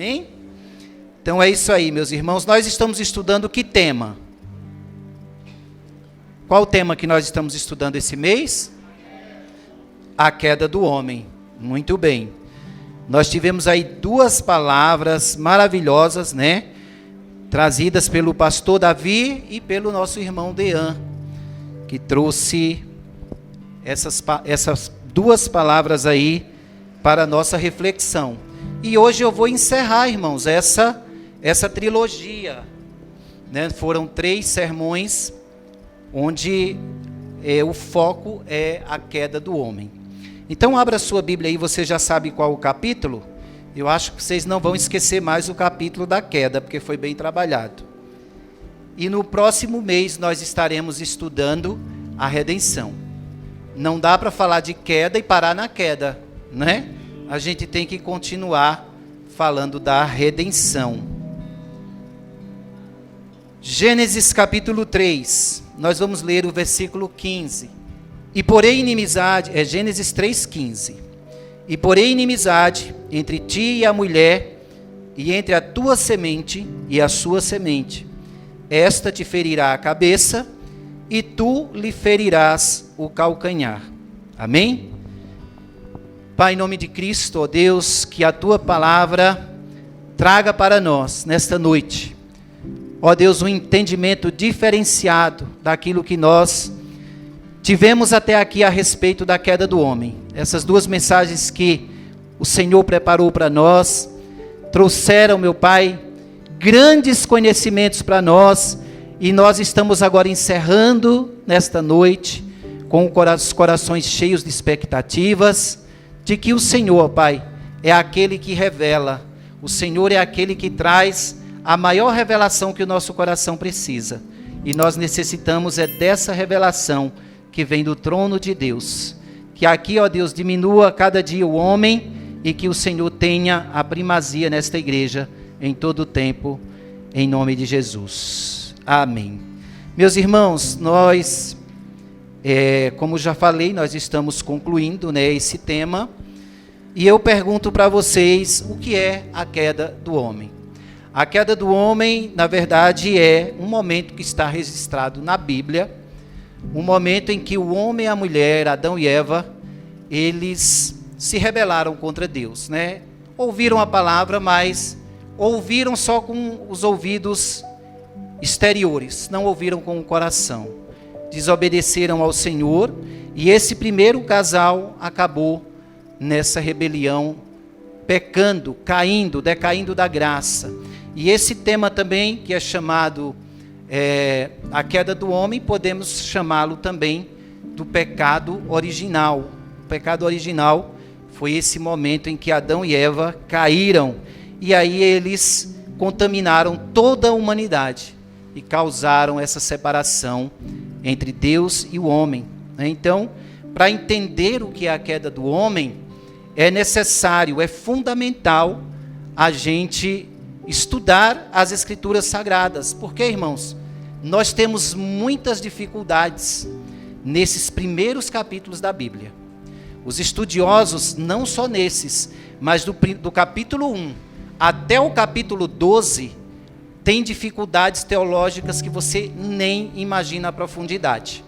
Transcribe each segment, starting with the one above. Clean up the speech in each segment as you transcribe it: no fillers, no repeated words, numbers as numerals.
Amém? Então é isso aí, meus irmãos. Nós estamos estudando que tema? Qual o tema que nós estamos estudando esse mês? A queda do homem. Muito bem. Nós tivemos aí duas palavras maravilhosas, né? Trazidas pelo pastor Davi e pelo nosso irmão Dean, que trouxe essas duas palavras aí para a nossa reflexão. E hoje eu vou encerrar, irmãos, essa trilogia, né? Foram 3 sermões onde o foco é a queda do homem. Então abra sua Bíblia aí, você já sabe qual o capítulo? Eu acho que vocês não vão esquecer mais o capítulo da queda, porque foi bem trabalhado. E no próximo mês nós estaremos estudando a redenção. Não dá para falar de queda e parar na queda, né? A gente tem que continuar falando da redenção. Gênesis capítulo 3, nós vamos ler o versículo 15. E porém inimizade, Gênesis 3,15. E porém inimizade entre ti e a mulher, e entre a tua semente e a sua semente. Esta te ferirá a cabeça, e tu lhe ferirás o calcanhar. Amém? Pai, em nome de Cristo, ó Deus, que a tua palavra traga para nós, nesta noite, ó Deus, um entendimento diferenciado daquilo que nós tivemos até aqui a respeito da queda do homem. Essas duas mensagens que o Senhor preparou para nós, trouxeram, meu Pai, grandes conhecimentos para nós, e nós estamos agora encerrando nesta noite, com os corações cheios de expectativas, de que o Senhor, Pai, é aquele que revela, o Senhor é aquele que traz a maior revelação que o nosso coração precisa, e nós necessitamos dessa revelação que vem do trono de Deus. Que aqui, ó Deus, diminua cada dia o homem e que o Senhor tenha a primazia nesta igreja em todo o tempo, em nome de Jesus. Amém. Meus irmãos, nós, como já falei, nós estamos concluindo, né, esse tema, e eu pergunto para vocês o que é a queda do homem. A queda do homem, na verdade, é um momento que está registrado na Bíblia, um momento em que o homem e a mulher, Adão e Eva, eles se rebelaram contra Deus, né? Ouviram a palavra, mas ouviram só com os ouvidos exteriores, não ouviram com o coração. Desobedeceram ao Senhor, e esse primeiro casal acabou nessa rebelião, pecando, caindo, decaindo da graça. E esse tema também, que é chamado a queda do homem, podemos chamá-lo também do pecado original. O pecado original foi esse momento em que Adão e Eva caíram, e aí eles contaminaram toda a humanidade e causaram essa separação entre Deus e o homem. Então, para entender o que é a queda do homem, é necessário, é fundamental a gente estudar as Escrituras Sagradas. Porque, irmãos, nós temos muitas dificuldades nesses primeiros capítulos da Bíblia. Os estudiosos, não só nesses, mas do capítulo 1 até o capítulo 12, têm dificuldades teológicas que você nem imagina a profundidade.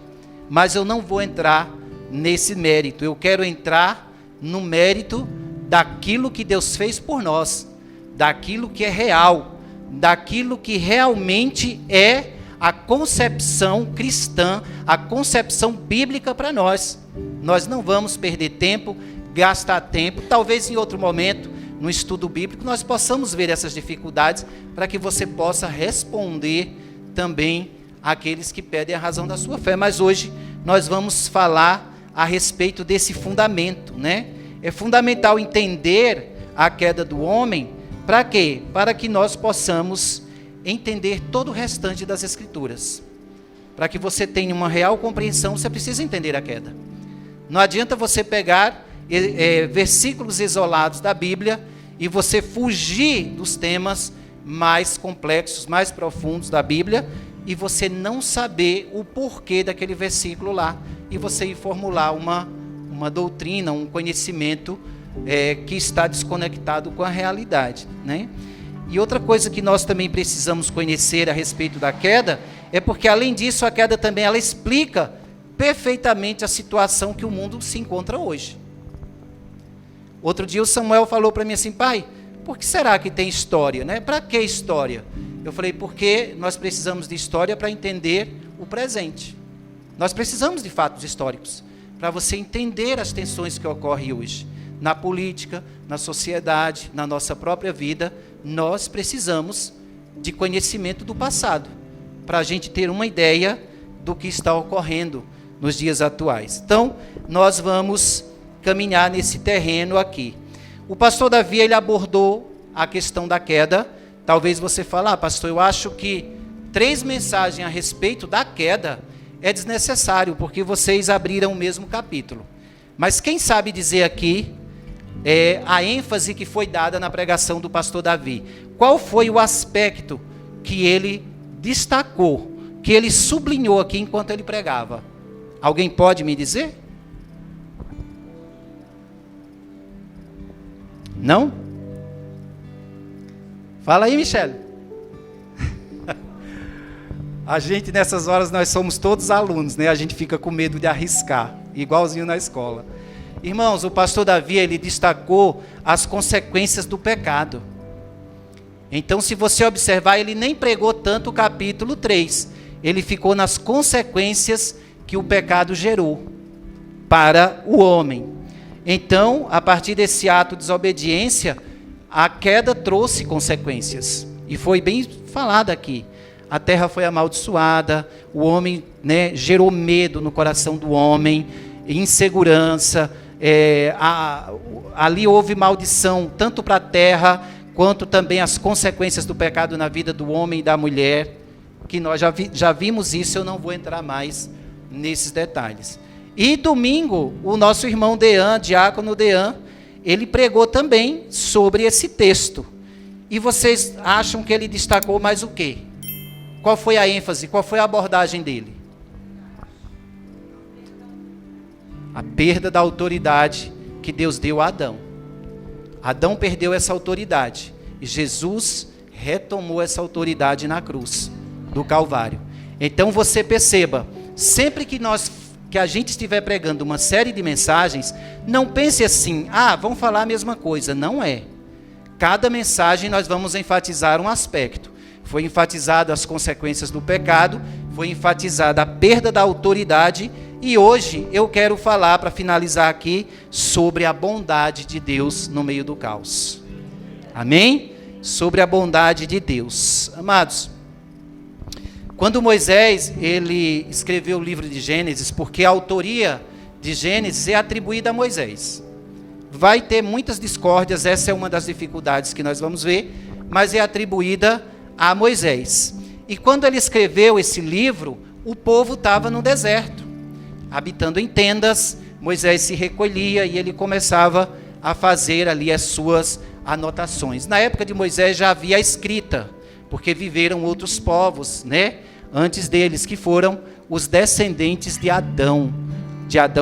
Mas eu não vou entrar nesse mérito. Eu quero entrar no mérito daquilo que Deus fez por nós, daquilo que é real, daquilo que realmente é a concepção cristã, a concepção bíblica para nós. Nós não vamos perder tempo, gastar tempo, talvez em outro momento, no estudo bíblico, nós possamos ver essas dificuldades, para que você possa responder também àqueles que pedem a razão da sua fé. Mas hoje nós vamos falar a respeito desse fundamento, né? É fundamental entender a queda do homem, para quê? Para que nós possamos entender todo o restante das Escrituras. Para que você tenha uma real compreensão, você precisa entender a queda. Não adianta você pegar versículos isolados da Bíblia e você fugir dos temas mais complexos, mais profundos da Bíblia, e você não saber o porquê daquele versículo lá, e você ir formular uma doutrina, um conhecimento que está desconectado com a realidade, né? E outra coisa que nós também precisamos conhecer a respeito da queda é porque, além disso, a queda também ela explica perfeitamente a situação que o mundo se encontra hoje. Outro dia o Samuel falou para mim assim: pai, por que será que tem história, né? Para que história? Eu falei: porque nós precisamos de história para entender o presente. Nós precisamos de fatos históricos para você entender as tensões que ocorrem hoje. Na política, na sociedade, na nossa própria vida, nós precisamos de conhecimento do passado, para a gente ter uma ideia do que está ocorrendo nos dias atuais. Então, nós vamos caminhar nesse terreno aqui. O pastor Davi, ele abordou a questão da queda. Talvez você fale: pastor, eu acho que 3 mensagens a respeito da queda é desnecessário, porque vocês abriram o mesmo capítulo. Mas quem sabe dizer aqui a ênfase que foi dada na pregação do pastor Davi? Qual foi o aspecto que ele destacou, que ele sublinhou aqui enquanto ele pregava? Alguém pode me dizer? Não? Fala aí, Michele. A gente, nessas horas, nós somos todos alunos, né? A gente fica com medo de arriscar, igualzinho na escola. Irmãos, o pastor Davi, ele destacou as consequências do pecado. Então, se você observar, ele nem pregou tanto o capítulo 3. Ele ficou nas consequências que o pecado gerou para o homem. Então, a partir desse ato de desobediência, a queda trouxe consequências. E foi bem falado aqui. A terra foi amaldiçoada, o homem, né, gerou medo no coração do homem, insegurança. Ali houve maldição, tanto para a terra, quanto também as consequências do pecado na vida do homem e da mulher, que nós já vimos isso, eu não vou entrar mais nesses detalhes. E domingo, o nosso irmão Dean, diácono Dean, ele pregou também sobre esse texto. E vocês acham que ele destacou mais o quê? Qual foi a ênfase, qual foi a abordagem dele? A perda da autoridade que Deus deu a Adão. Adão perdeu essa autoridade e Jesus retomou essa autoridade na cruz do Calvário. Então você perceba, sempre que a gente estiver pregando uma série de mensagens, não pense assim: vamos falar a mesma coisa. Não é. Cada mensagem nós vamos enfatizar um aspecto. Foi enfatizado as consequências do pecado, foi enfatizada a perda da autoridade. E hoje eu quero falar, para finalizar aqui, sobre a bondade de Deus no meio do caos. Amém? Sobre a bondade de Deus. Amados, quando Moisés ele escreveu o livro de Gênesis, porque a autoria de Gênesis é atribuída a Moisés. Vai ter muitas discórdias, essa é uma das dificuldades que nós vamos ver, mas é atribuída a Moisés. E quando ele escreveu esse livro, o povo estava no deserto, habitando em tendas. Moisés se recolhia e ele começava a fazer ali as suas anotações. Na época de Moisés já havia a escrita, porque viveram outros povos, né, antes deles, que foram os descendentes de Adão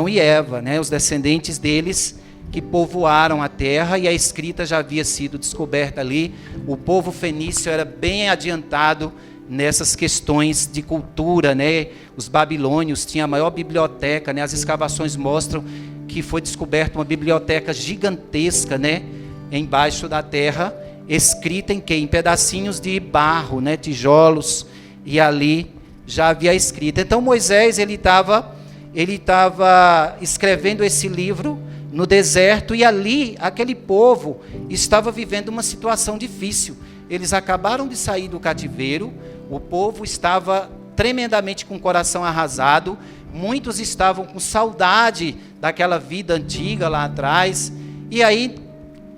e Eva, né, os descendentes deles que povoaram a terra, e a escrita já havia sido descoberta ali. O povo fenício era bem adiantado nessas questões de cultura, né? Os babilônios tinham a maior biblioteca, né? As escavações mostram que foi descoberta uma biblioteca gigantesca, né? Embaixo da terra, escrita em quê? Em pedacinhos de barro, né? Tijolos, e ali já havia escrita. Então Moisés ele estava escrevendo esse livro no deserto, e ali aquele povo estava vivendo uma situação difícil. Eles acabaram de sair do cativeiro, o povo estava tremendamente com o coração arrasado, muitos estavam com saudade daquela vida antiga lá atrás, e aí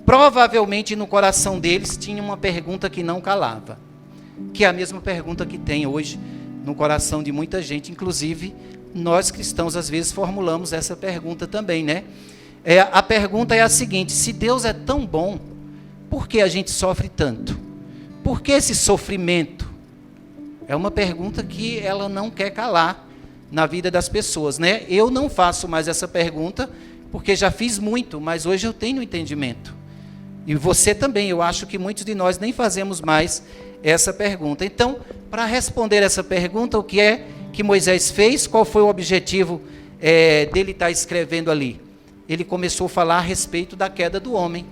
provavelmente no coração deles tinha uma pergunta que não calava, que é a mesma pergunta que tem hoje no coração de muita gente, inclusive nós cristãos às vezes formulamos essa pergunta também, né? A pergunta é a seguinte: se Deus é tão bom, por que a gente sofre tanto? Por que esse sofrimento? É uma pergunta que ela não quer calar na vida das pessoas, né? Eu não faço mais essa pergunta, porque já fiz muito, mas hoje eu tenho entendimento. E você também, eu acho que muitos de nós nem fazemos mais essa pergunta. Então, para responder essa pergunta, o que é que Moisés fez? Qual foi o objetivo dele estar escrevendo ali? Ele começou a falar a respeito da queda do homem.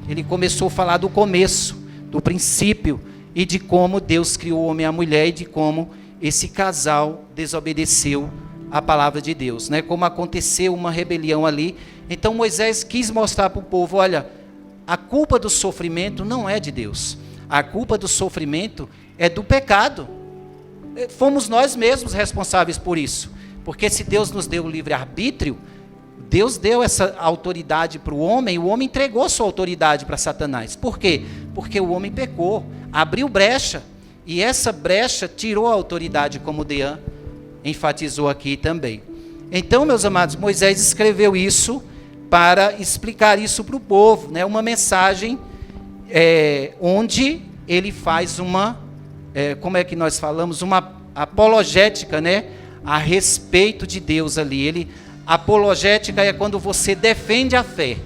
Ele começou a falar do começo, do princípio, e de como Deus criou o homem e a mulher, e de como esse casal desobedeceu a palavra de Deus, né? Como aconteceu uma rebelião ali. Então Moisés quis mostrar para o povo, olha, a culpa do sofrimento não é de Deus. A culpa do sofrimento é do pecado. Fomos nós mesmos responsáveis por isso. Porque se Deus nos deu o livre-arbítrio, Deus deu essa autoridade para o homem entregou sua autoridade para Satanás. Por quê? Porque o homem pecou, abriu brecha, e essa brecha tirou a autoridade, como o Dean enfatizou aqui também. Então, meus amados, Moisés escreveu isso para explicar isso para o povo, né? Uma mensagem onde ele faz uma, como é que nós falamos, uma apologética, né? A respeito de Deus ali. Apologética é quando você defende a fé.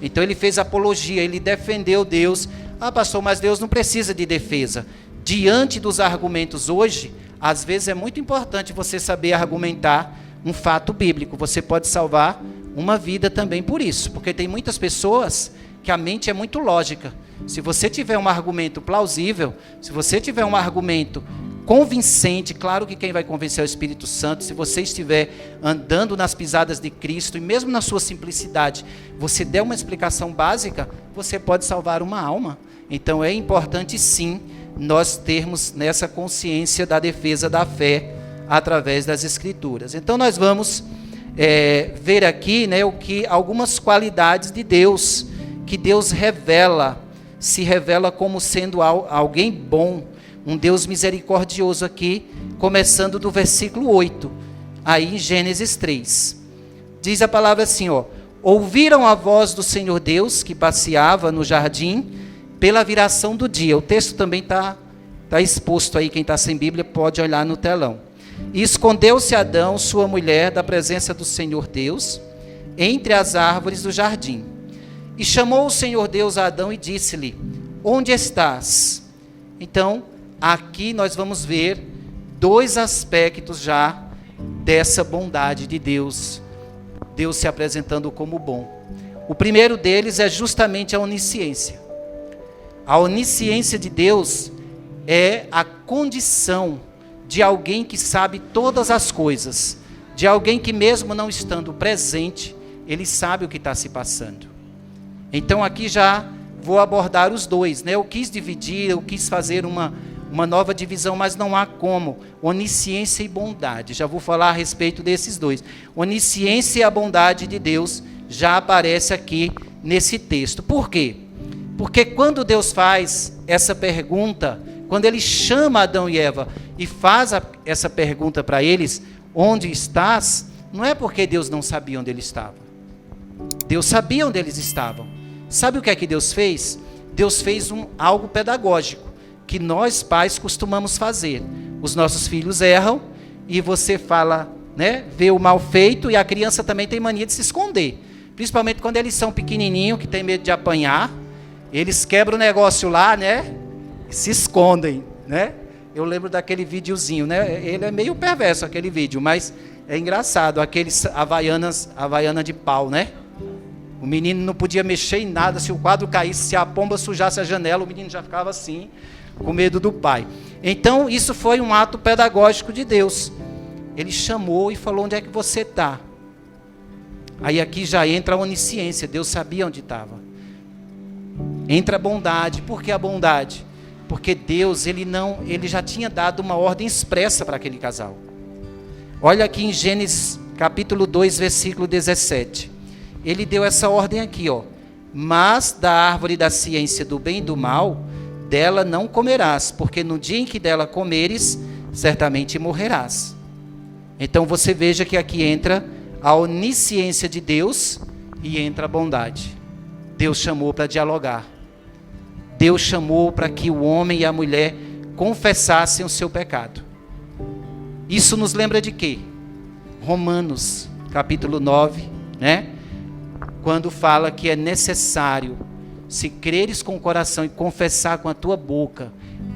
Então ele fez apologia, ele defendeu Deus. Ah, pastor, mas Deus não precisa de defesa. Diante dos argumentos hoje, às vezes é muito importante você saber argumentar um fato bíblico. Você pode salvar uma vida também por isso, porque tem muitas pessoas que a mente é muito lógica. Se você tiver um argumento plausível, se você tiver um argumento convincente, claro que quem vai convencer é o Espírito Santo. Se você estiver andando nas pisadas de Cristo, e mesmo na sua simplicidade, você der uma explicação básica, você pode salvar uma alma. Então é importante sim, nós termos nessa consciência da defesa da fé, através das Escrituras. Então nós vamos ver aqui, né, algumas qualidades de Deus, que Deus se revela como sendo alguém bom, um Deus misericordioso aqui, começando do versículo 8, aí em Gênesis 3. Diz a palavra assim, ouviram a voz do Senhor Deus, que passeava no jardim, pela viração do dia. O texto também está exposto aí, quem está sem Bíblia pode olhar no telão. E escondeu-se Adão, sua mulher, da presença do Senhor Deus, entre as árvores do jardim. E chamou o Senhor Deus a Adão e disse-lhe, onde estás? Então, aqui nós vamos ver dois aspectos já dessa bondade de Deus, Deus se apresentando como bom. O primeiro deles é justamente a onisciência. A onisciência de Deus é a condição de alguém que sabe todas as coisas, de alguém que mesmo não estando presente, ele sabe o que está se passando. Então aqui já vou abordar os dois, né? Eu quis dividir, eu quis fazer uma nova divisão, mas não há como. Onisciência e bondade. Já vou falar a respeito desses dois. Onisciência e a bondade de Deus já aparece aqui nesse texto. Por quê? Porque quando Deus faz essa pergunta, quando Ele chama Adão e Eva e faz essa pergunta para eles, onde estás? Não é porque Deus não sabia onde ele estava. Deus sabia onde eles estavam. Sabe o que é que Deus fez? Deus fez algo pedagógico, que nós pais costumamos fazer. Os nossos filhos erram e você fala, né, vê o mal feito, e a criança também tem mania de se esconder. Principalmente quando eles são pequenininhos, que tem medo de apanhar, eles quebram o negócio lá, né, e se escondem, né? Eu lembro daquele videozinho, né? Ele é meio perverso, aquele vídeo, mas é engraçado, aqueles havaiana de pau, né? O menino não podia mexer em nada, se o quadro caísse, se a pomba sujasse a janela, o menino já ficava assim, com medo do pai. Então, isso foi um ato pedagógico de Deus. Ele chamou e falou, onde é que você está? Aí aqui já entra a onisciência, Deus sabia onde estava. Entra a bondade. Por que a bondade? Porque Deus, ele já tinha dado uma ordem expressa para aquele casal. Olha aqui em Gênesis capítulo 2, versículo 17. Ele deu essa ordem aqui, mas da árvore da ciência do bem e do mal, dela não comerás, porque no dia em que dela comeres, certamente morrerás. Então você veja que aqui entra a onisciência de Deus e entra a bondade. Deus chamou para dialogar. Deus chamou para que o homem e a mulher confessassem o seu pecado. Isso nos lembra de quê? Romanos, capítulo 9, né? quando fala que é necessário, se creres com o coração e confessar com a tua boca.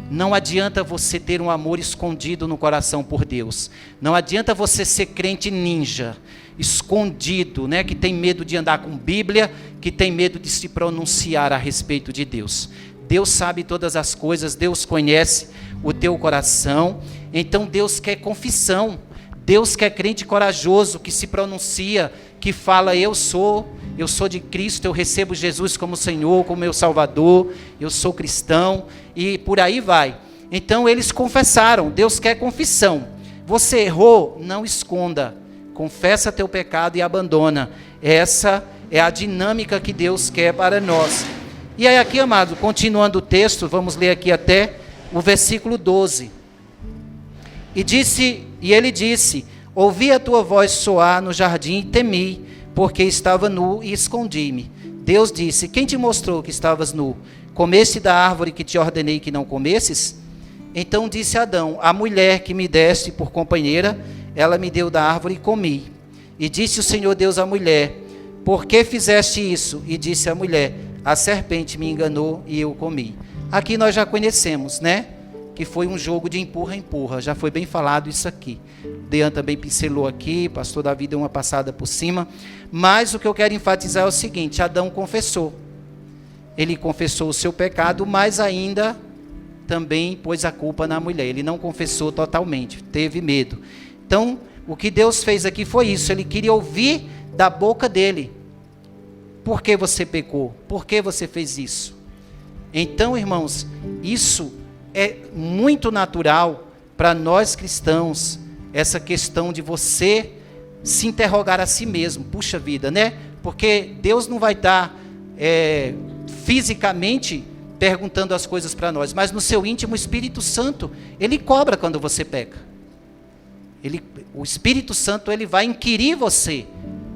Não adianta você ter um amor escondido no coração por Deus. Não adianta você ser crente ninja, escondido, né, que tem medo de andar com Bíblia, que tem medo de se pronunciar a respeito de Deus. Deus sabe todas as coisas, Deus conhece o teu coração. Então Deus quer confissão. Deus quer crente corajoso, que se pronuncia, que fala, eu sou de Cristo, eu recebo Jesus como Senhor, como meu Salvador, eu sou cristão, e por aí vai. Então eles confessaram, Deus quer confissão. Você errou, não esconda, confessa teu pecado e abandona. Essa é a dinâmica que Deus quer para nós. E aí aqui, amado, continuando o texto, vamos ler aqui até o versículo 12. E ele disse, ouvi a tua voz soar no jardim e temi, porque estava nu e escondi-me. Deus disse, quem te mostrou que estavas nu? Comeste da árvore que te ordenei que não comesses? Então disse Adão, a mulher que me deste por companheira, ela me deu da árvore e comi. E disse o Senhor Deus à mulher, por que fizeste isso? E disse a mulher, a serpente me enganou e eu comi. Aqui nós já conhecemos, né? Que foi um jogo de empurra-empurra, já foi bem falado isso aqui. Dean também pincelou aqui, pastor Davi deu uma passada por cima, mas o que eu quero enfatizar é o seguinte, Adão confessou. Ele confessou o seu pecado, mas ainda também pôs a culpa na mulher. Ele não confessou totalmente, teve medo. Então, o que Deus fez aqui foi isso, ele queria ouvir da boca dele. Por que você pecou? Por que você fez isso? Então, irmãos, isso é muito natural para nós cristãos, essa questão de você se interrogar a si mesmo. Puxa vida, né? Porque Deus não vai estar fisicamente perguntando as coisas para nós, mas no seu íntimo, o Espírito Santo, ele cobra quando você peca. O Espírito Santo, ele vai inquirir você.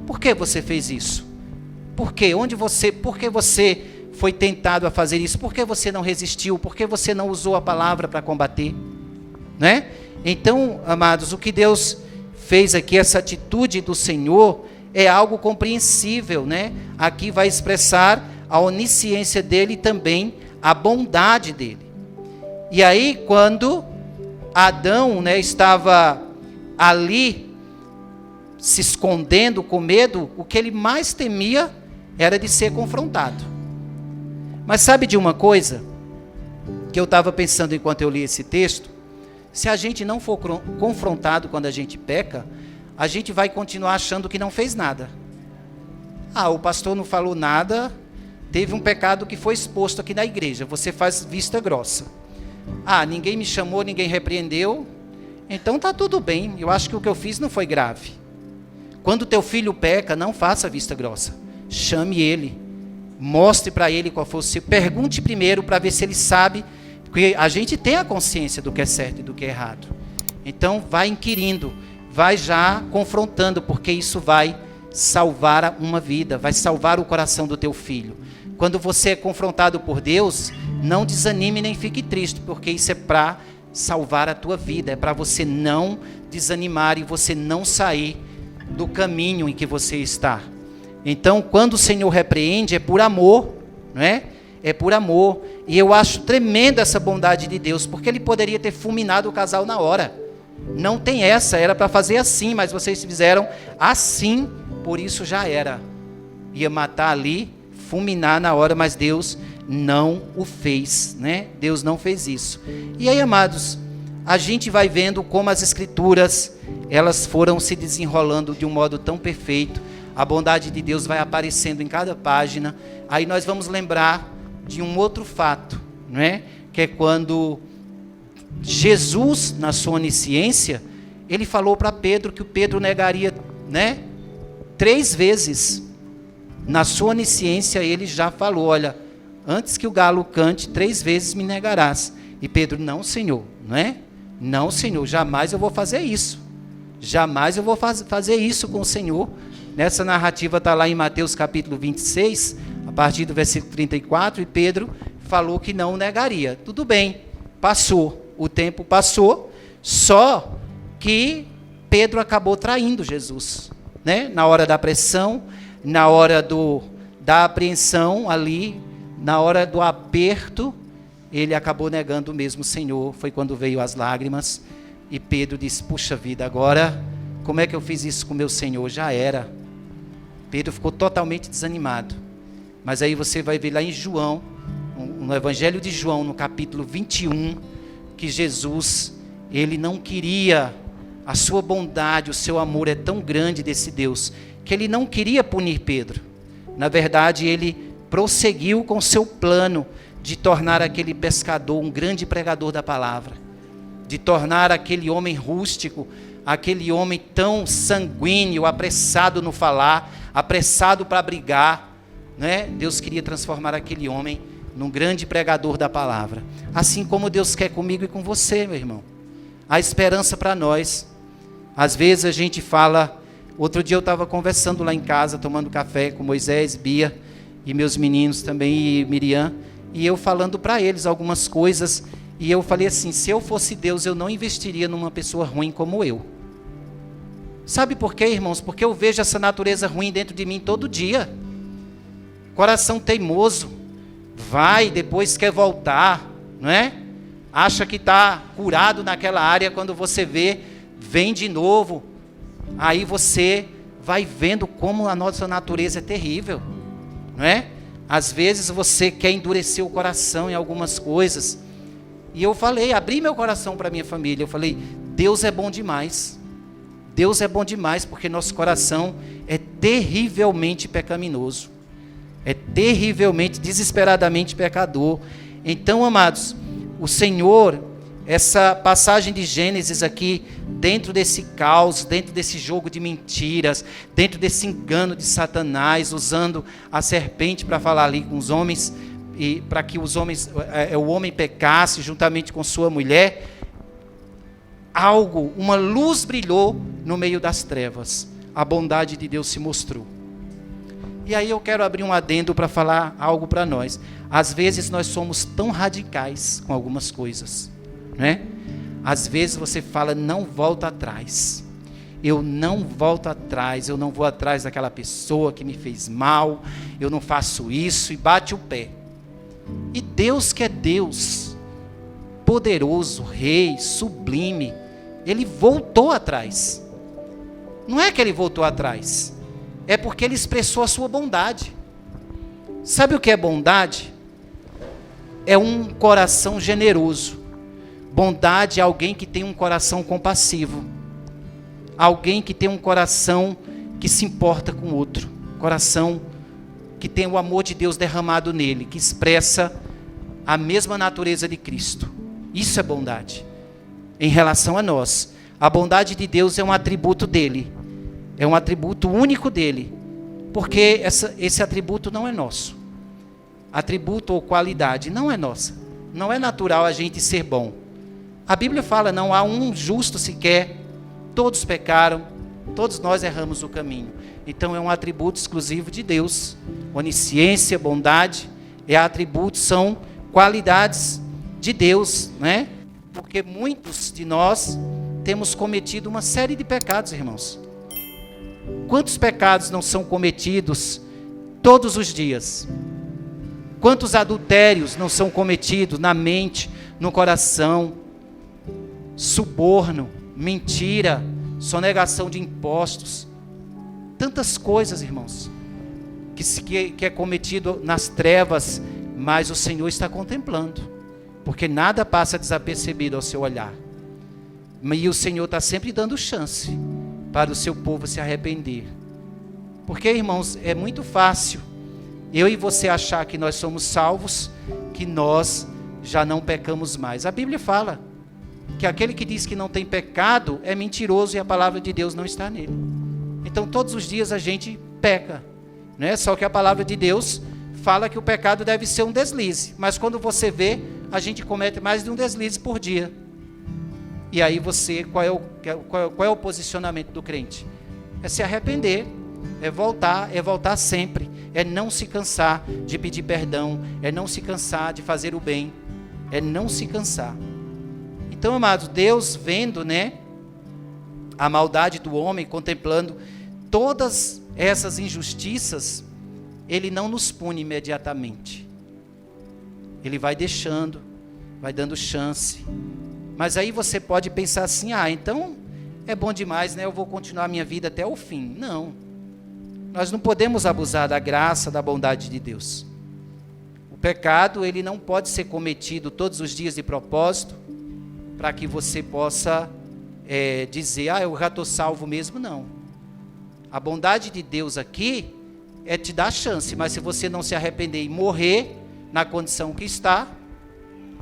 Por que você fez isso? Por quê? Por que você foi tentado a fazer isso? Por que você não resistiu? Por que você não usou a palavra para combater? Né? Então, amados, o que Deus fez aqui, essa atitude do Senhor, é algo compreensível, né? Aqui vai expressar a onisciência dele e também a bondade dele. E aí, quando Adão, né, estava ali, se escondendo com medo, o que ele mais temia era de ser confrontado. Mas sabe de uma coisa que eu estava pensando enquanto eu li esse texto? Se a gente não for confrontado quando a gente peca, a gente vai continuar achando que não fez nada. Ah, o pastor não falou nada, teve um pecado que foi exposto aqui na igreja, você faz vista grossa. Ah, ninguém me chamou, ninguém repreendeu, então está tudo bem, eu acho que o que eu fiz não foi grave. Quando teu filho peca, não faça vista grossa. Chame ele, mostre para ele qual foi o seu. Pergunte primeiro para ver se ele sabe, porque a gente tem a consciência do que é certo e do que é errado. Então, vai inquirindo, vai já confrontando, porque isso vai salvar uma vida, vai salvar o coração do teu filho. Quando você é confrontado por Deus, não desanime nem fique triste, porque isso é para salvar a tua vida, é para você não desanimar e você não sair do caminho em que você está. Então, quando o Senhor repreende, é por amor, não é? É por amor. E eu acho tremenda essa bondade de Deus, porque Ele poderia ter fulminado o casal na hora. Não tem essa, era para fazer assim, mas vocês fizeram assim, por isso já era. Ia matar ali, fulminar na hora, mas Deus não o fez, né? Deus não fez isso. E aí, amados, a gente vai vendo como as Escrituras, elas foram se desenrolando de um modo tão perfeito. A bondade de Deus vai aparecendo em cada página. Aí nós vamos lembrar de um outro fato, não é? Que é quando Jesus, na sua onisciência, ele falou para Pedro que o Pedro negaria, né? 3 vezes. Na sua onisciência, ele já falou, olha, antes que o galo cante, 3 vezes me negarás. E Pedro, não, Senhor, não é? Não, Senhor, jamais eu vou fazer isso. Jamais eu vou fazer isso com o Senhor. Nessa narrativa está lá em Mateus capítulo 26, a partir do versículo 34, e Pedro falou que não negaria. Tudo bem, passou, o tempo passou, só que Pedro acabou traindo Jesus, né? Na hora da pressão, na hora da apreensão ali, na hora do aperto, ele acabou negando mesmo o Senhor. Foi quando veio as lágrimas e Pedro disse: puxa vida, agora como é que eu fiz isso com meu Senhor? Já era. Pedro ficou totalmente desanimado. Mas aí você vai ver lá em João, no Evangelho de João, no capítulo 21, que Jesus, ele não queria, a sua bondade, o seu amor é tão grande desse Deus, que ele não queria punir Pedro. Na verdade, ele prosseguiu com o seu plano de tornar aquele pescador um grande pregador da palavra, de tornar aquele homem rústico, aquele homem tão sanguíneo, apressado no falar, apressado para brigar, né? Deus queria transformar aquele homem num grande pregador da palavra. Assim como Deus quer comigo e com você, meu irmão. Há esperança para nós. Às vezes a gente fala... Outro dia eu estava conversando lá em casa, tomando café com Moisés, Bia e meus meninos também, e Miriam, e eu falando para eles algumas coisas, e eu falei assim: se eu fosse Deus, eu não investiria numa pessoa ruim como eu. Sabe por quê, irmãos? Porque eu vejo essa natureza ruim dentro de mim todo dia. Coração teimoso, vai, depois quer voltar, não é? Acha que está curado naquela área, quando você vê, vem de novo. Aí você vai vendo como a nossa natureza é terrível, não é? Às vezes você quer endurecer o coração em algumas coisas. E eu falei, abri meu coração para minha família. Eu falei: Deus é bom demais. Deus é bom demais, porque nosso coração é terrivelmente pecaminoso. É terrivelmente, desesperadamente pecador. Então, amados, o Senhor, essa passagem de Gênesis aqui, dentro desse caos, dentro desse jogo de mentiras, dentro desse engano de Satanás, usando a serpente para falar ali com os homens, e para que o homem pecasse juntamente com sua mulher, uma luz brilhou no meio das trevas. A bondade de Deus se mostrou. E aí eu quero abrir um adendo para falar algo para nós. Às vezes nós somos tão radicais com algumas coisas, né? Às vezes você fala: não volta atrás. Eu não volto atrás, eu não vou atrás daquela pessoa que me fez mal, eu não faço isso, e bate o pé. E Deus, que é Deus, poderoso, rei, sublime, ele voltou atrás. Não é que ele voltou atrás, é porque ele expressou a sua bondade. Sabe o que é bondade? É um coração generoso. Bondade é alguém que tem um coração compassivo. Alguém que tem um coração que se importa com o outro. Coração que tem o amor de Deus derramado nele, que expressa a mesma natureza de Cristo. Isso é bondade. Em relação a nós, a bondade de Deus é um atributo dele. É um atributo único dele. Porque esse atributo não é nosso. Atributo ou qualidade não é nossa. Não é natural a gente ser bom. A Bíblia fala: não há um justo sequer. Todos pecaram. Todos nós erramos o caminho. Então é um atributo exclusivo de Deus. Onisciência, bondade, são qualidades de Deus, né? Porque muitos de nós temos cometido uma série de pecados, irmãos. Quantos pecados não são cometidos todos os dias? Quantos adultérios não são cometidos na mente, no coração? Suborno, mentira, sonegação de impostos. Tantas coisas, irmãos, que é cometido nas trevas, mas o Senhor está contemplando, porque nada passa desapercebido ao seu olhar. E o Senhor está sempre dando chance para o seu povo se arrepender. Porque, irmãos, é muito fácil eu e você achar que nós somos salvos, que nós já não pecamos mais. A Bíblia fala que aquele que diz que não tem pecado é mentiroso e a palavra de Deus não está nele. Então todos os dias a gente peca, né? Só que a palavra de Deus fala que o pecado deve ser um deslize, mas quando você vê, a gente comete mais de um deslize por dia. E aí qual é o posicionamento do crente? É se arrepender, é voltar sempre, é não se cansar de pedir perdão, é não se cansar de fazer o bem, é não se cansar. Então, amados, Deus vendo, né, a maldade do homem, contemplando todas essas injustiças, Ele não nos pune imediatamente. Ele vai deixando, vai dando chance. Mas aí você pode pensar assim, então é bom demais, né? Eu vou continuar a minha vida até o fim. Não. Nós não podemos abusar da graça, da bondade de Deus. O pecado, ele não pode ser cometido todos os dias de propósito, para que você possa dizer, eu já estou salvo mesmo. Não. A bondade de Deus aqui é te dar chance, mas se você não se arrepender e morrer na condição que está,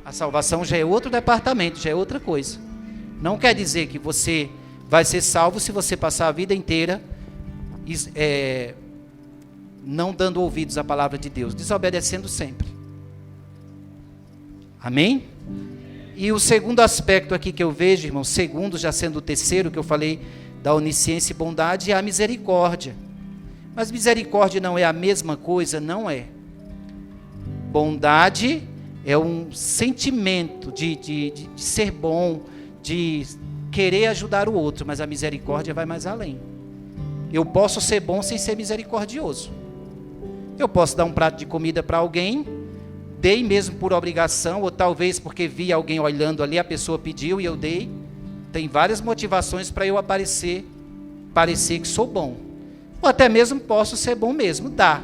a salvação já é outro departamento, já é outra coisa. Não quer dizer que você vai ser salvo se você passar a vida inteira não dando ouvidos à palavra de Deus, desobedecendo sempre. Amém? E o segundo aspecto aqui que eu vejo, irmão, segundo já sendo o terceiro que eu falei da onisciência e bondade, é a misericórdia. Mas misericórdia não é a mesma coisa? Não é. Bondade é um sentimento de ser bom, de querer ajudar o outro, mas a misericórdia vai mais além. Eu posso ser bom sem ser misericordioso. Eu posso dar um prato de comida para alguém, dei mesmo por obrigação, ou talvez porque vi alguém olhando ali, a pessoa pediu e eu dei. Tem várias motivações para eu parecer que sou bom. Ou até mesmo posso ser bom mesmo, dá.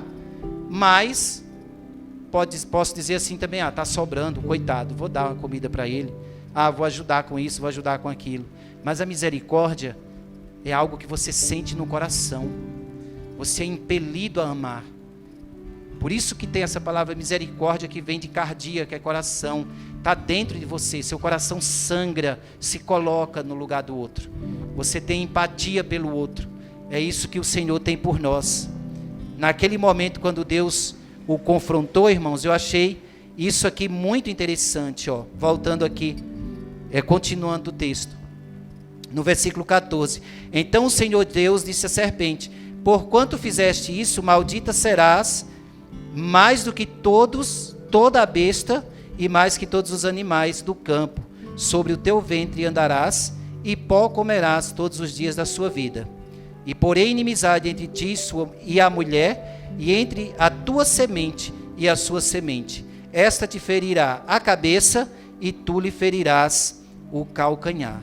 Mas posso dizer assim também, está sobrando, coitado, vou dar uma comida para ele. Vou ajudar com isso, vou ajudar com aquilo. Mas a misericórdia é algo que você sente no coração. Você é impelido a amar. Por isso que tem essa palavra misericórdia que vem de cardia, que é coração. Está dentro de você, seu coração sangra, se coloca no lugar do outro. Você tem empatia pelo outro. É isso que o Senhor tem por nós. Naquele momento, quando Deus o confrontou, irmãos, eu achei isso aqui muito interessante. Voltando aqui, continuando o texto. No versículo 14. Então o Senhor Deus disse à serpente: porquanto fizeste isso, maldita serás mais do que toda a besta e mais que todos os animais do campo. Sobre o teu ventre andarás e pó comerás todos os dias da sua vida. E porei inimizade entre ti e a mulher, e entre a tua semente e a sua semente. Esta te ferirá a cabeça e tu lhe ferirás o calcanhar.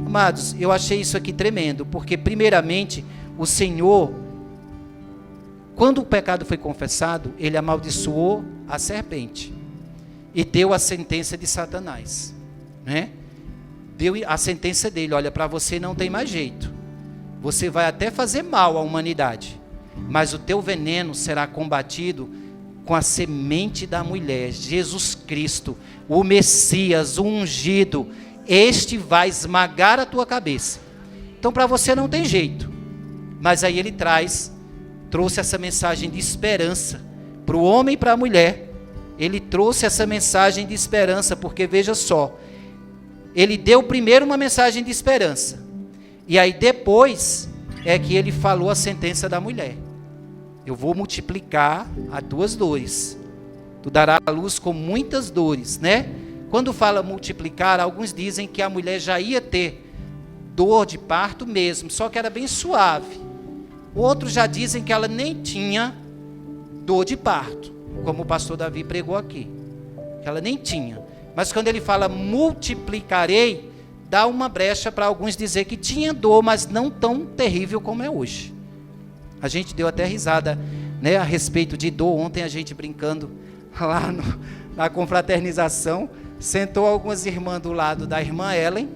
Amados, eu achei isso aqui tremendo, porque primeiramente o Senhor, quando o pecado foi confessado, ele amaldiçoou a serpente e deu a sentença de Satanás, né? Deu a sentença dele: olha, para você não tem mais jeito, você vai até fazer mal à humanidade, mas o teu veneno será combatido com a semente da mulher, Jesus Cristo, o Messias, o ungido. Este vai esmagar a tua cabeça. Então para você não tem jeito. Mas aí ele trouxe essa mensagem de esperança para o homem e para a mulher. Ele trouxe essa mensagem de esperança, porque veja só, ele deu primeiro uma mensagem de esperança, e aí depois é que ele falou a sentença da mulher: eu vou multiplicar as tuas dores, tu darás à luz com muitas dores, né? Quando fala multiplicar, alguns dizem que a mulher já ia ter dor de parto mesmo, só que era bem suave. Outros já dizem que ela nem tinha dor de parto, como o pastor Davi pregou aqui, que ela nem tinha. Mas quando ele fala multiplicarei, dá uma brecha para alguns dizer que tinha dor, mas não tão terrível como é hoje. A gente deu até risada, né, a respeito de dor. Ontem a gente brincando lá na confraternização, sentou algumas irmãs do lado da irmã Ellen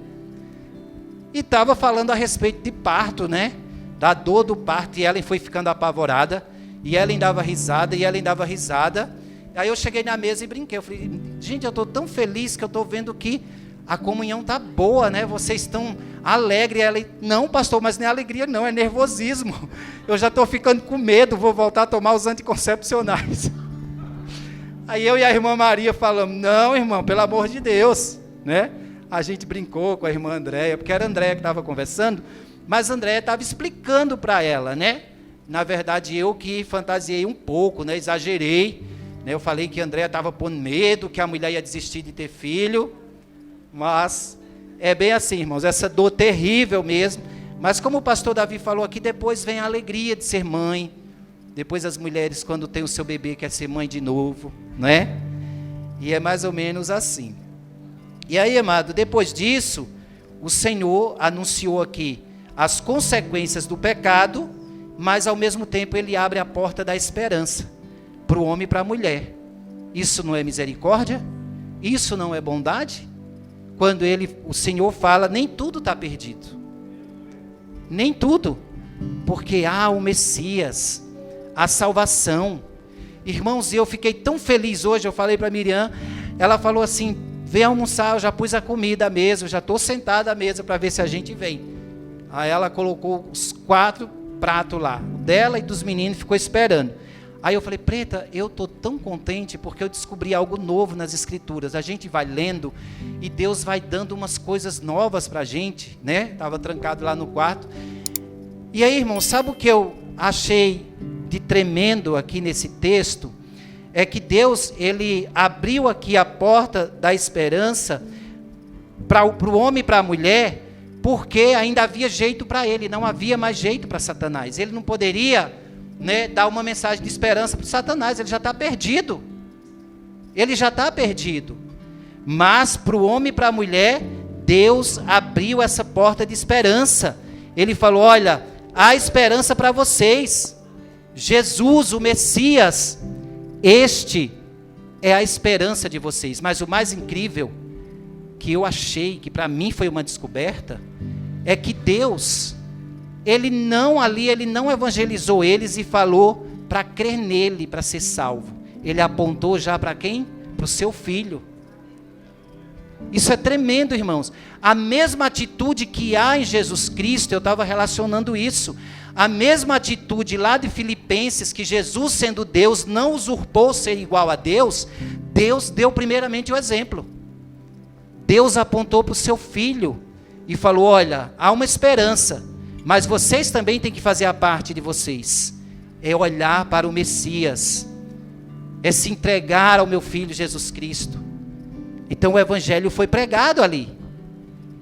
e estava falando a respeito de parto, né? Da dor do parto, e Ellen foi ficando apavorada, e Ellen dava risada, e Ellen dava risada. Aí eu cheguei na mesa e brinquei, eu falei: gente, eu estou tão feliz que eu estou vendo que a comunhão está boa, né? Vocês estão alegres. Ela: não, pastor, mas não é alegria não, é nervosismo. Eu já estou ficando com medo, vou voltar a tomar os anticoncepcionais. Aí eu e a irmã Maria falamos: não, irmão, pelo amor de Deus, né? A gente brincou com a irmã Andréia, porque era a Andréia que estava conversando, mas a Andréia estava explicando para ela, né? Na verdade, eu que fantasiei um pouco, né? Exagerei, né? Eu falei que a Andréia estava pondo medo, que a mulher ia desistir de ter filho, mas é bem assim, irmãos, essa dor terrível mesmo, Mas como o pastor Davi falou aqui, depois vem a alegria de ser mãe. Depois as mulheres, quando tem o seu bebê, quer ser mãe de novo, não é? E é mais ou menos assim. E aí, amado, depois disso, o Senhor anunciou aqui as consequências do pecado, mas ao mesmo tempo ele abre a porta da esperança para o homem e para a mulher. Isso não é misericórdia? Isso não é bondade? Quando o Senhor fala, nem tudo está perdido. Nem tudo. Porque há o Messias, a salvação. Irmãos, eu fiquei tão feliz hoje, eu falei para a Miriam, ela falou assim, vem almoçar, eu já pus a comida à mesa, eu já estou sentada à mesa para ver se a gente vem. Aí ela colocou os 4 pratos lá, o dela e dos meninos, ficou esperando. Aí eu falei, Preta, eu estou tão contente porque eu descobri algo novo nas Escrituras. A gente vai lendo e Deus vai dando umas coisas novas para a gente, né? Estava trancado lá no quarto. E aí, irmão, sabe o que eu achei de tremendo aqui nesse texto? É que Deus, ele abriu aqui a porta da esperança para o homem e para a mulher, porque ainda havia jeito para ele, não havia mais jeito para Satanás. Ele não poderia, né, dar uma mensagem de esperança para Satanás, ele já está perdido. Ele já está perdido. Mas para o homem e para a mulher, Deus abriu essa porta de esperança. Ele falou, olha, há esperança para vocês. Jesus, o Messias, este é a esperança de vocês. Mas o mais incrível, que eu achei, que para mim foi uma descoberta, é que Deus, Ele não evangelizou eles e falou para crer nele, para ser salvo. Ele apontou já para quem? Para o seu filho. Isso é tremendo, irmãos. A mesma atitude que há em Jesus Cristo, eu estava relacionando isso. A mesma atitude lá de Filipenses, que Jesus, sendo Deus, não usurpou ser igual a Deus, Deus deu primeiramente o exemplo. Deus apontou para o seu filho e falou, olha, há uma esperança, mas vocês também têm que fazer a parte de vocês. É olhar para o Messias, é se entregar ao meu filho Jesus Cristo. Então o evangelho foi pregado ali.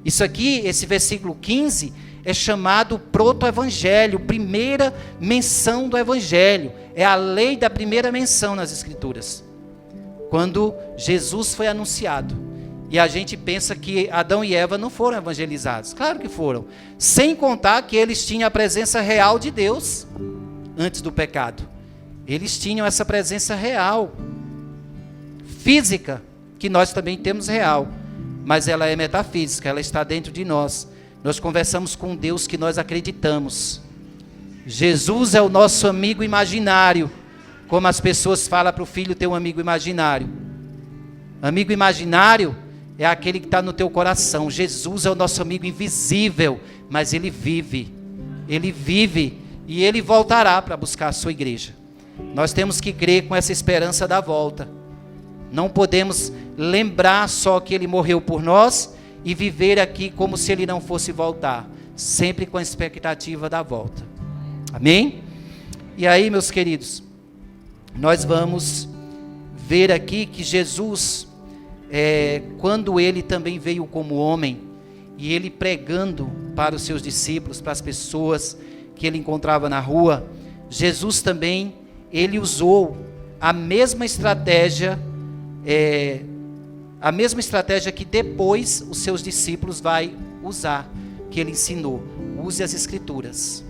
Isso aqui, esse versículo 15, é chamado proto-evangelho, primeira menção do evangelho. É a lei da primeira menção nas Escrituras. Quando Jesus foi anunciado. E a gente pensa que Adão e Eva não foram evangelizados. Claro que foram. Sem contar que eles tinham a presença real de Deus antes do pecado. Eles tinham essa presença real, física, que nós também temos real. Mas ela é metafísica, ela está dentro de nós. Nós conversamos com Deus que nós acreditamos. Jesus é o nosso amigo imaginário. Como as pessoas falam para o filho ter um amigo imaginário. Amigo imaginário é aquele que está no teu coração. Jesus é o nosso amigo invisível, mas ele vive e ele voltará para buscar a sua igreja. Nós temos que crer com essa esperança da volta. Não podemos lembrar só que ele morreu por nós e viver aqui como se ele não fosse voltar, sempre com a expectativa da volta. Amém? E aí, meus queridos, nós vamos ver aqui que Jesus, quando ele também veio como homem, e ele pregando para os seus discípulos, para as pessoas que ele encontrava na rua, Jesus também, ele usou a mesma estratégia, que depois os seus discípulos vai usar, que ele ensinou. Use as Escrituras.